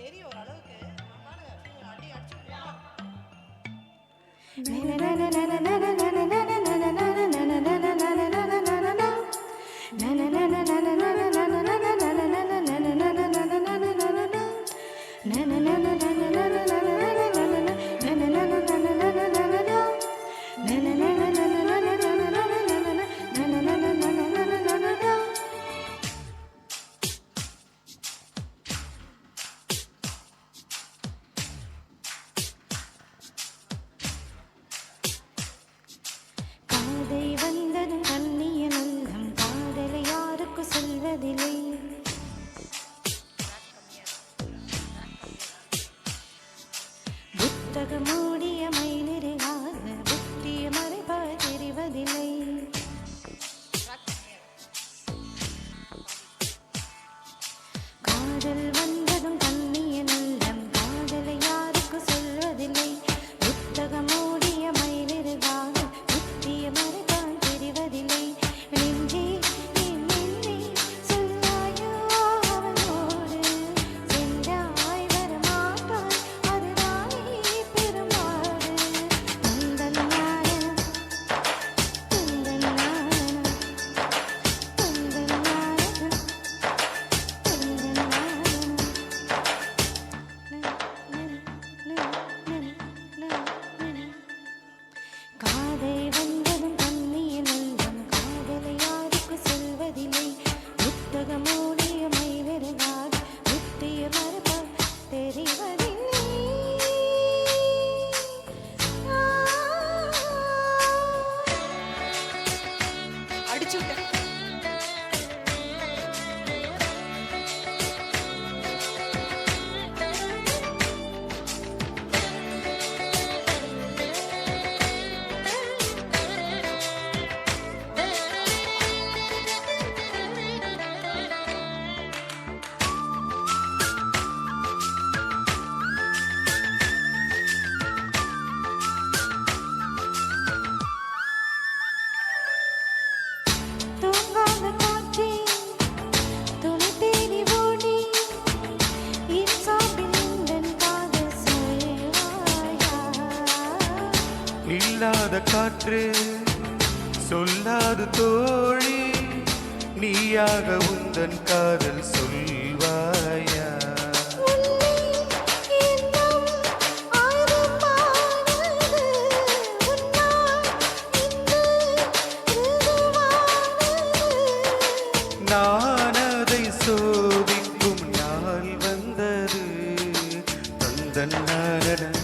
ஏறி ஓரளவுக்கு அடி அடிச்சு மூடிய மயிலிறகாக புத்திய மறைப்ப தெரிவதில்லை. காதல் வந்ததும் கண்ணிய நல்லம் காதலை யாருக்கு சொல்வதில்லை. புத்தகம் மூடிய மயிலிறகாக புத்திய மறைப்ப தெரிவதில்லை. நெஞ்சே இல்லாத காற்று சொல்லாது தோழி நீயாக உந்தன் காதல் சொல்வாயா. நான் அதை சோதிக்கும் நாள் வந்தது. தந்தன் நாரன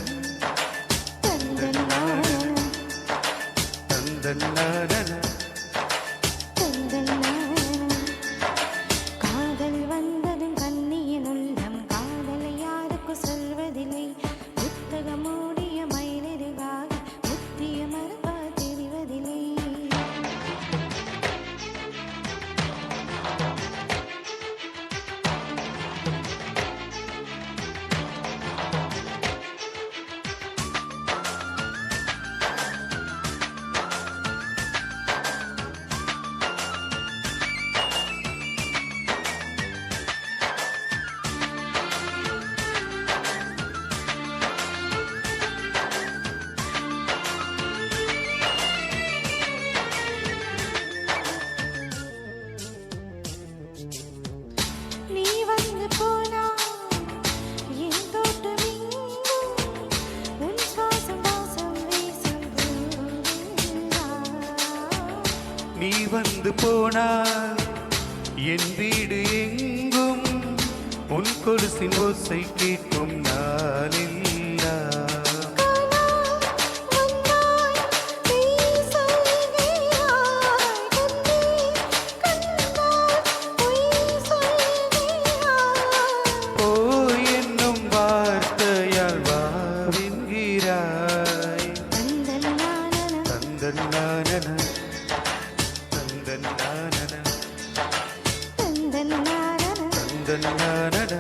காதல் வந்ததும் கண்ணியின் உள்ளம் காதலை யாருக்கு சொல்வதில்லை. புத்தகம் மூடிய மயிலிறகாக புத்திய மறப்ப தெரிவதில்லை. நீ வந்து போனால் என் வீடு எங்கும் உன் கொலுசின் ஓசை கேட்கும் நாளில்லா. ஓ என்னும் வார்த்தையால் வாவென்கிறாய். தந்தன் நானன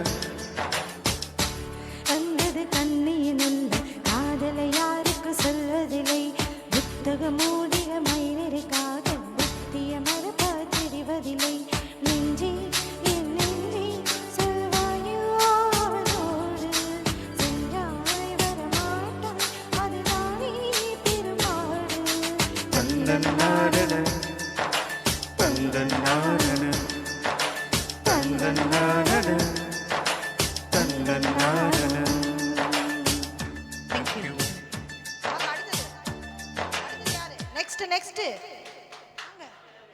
வந்தது கண்ணியின் உள்ள காதலை யாருக்கு சொல்வதில்லை. புத்தகம் மூடிய மயிலிறகாக புத்திய மறப்ப தெரிவதில்லை. நெஞ்சே என் நெஞ்சே சொல்வாயோ அவனோடு தந்தன்னாரன தந்தன்னாரன தந்தன்னாரன தந்தன்னாரன. Thank you. அடுத்தது யாரு? Next.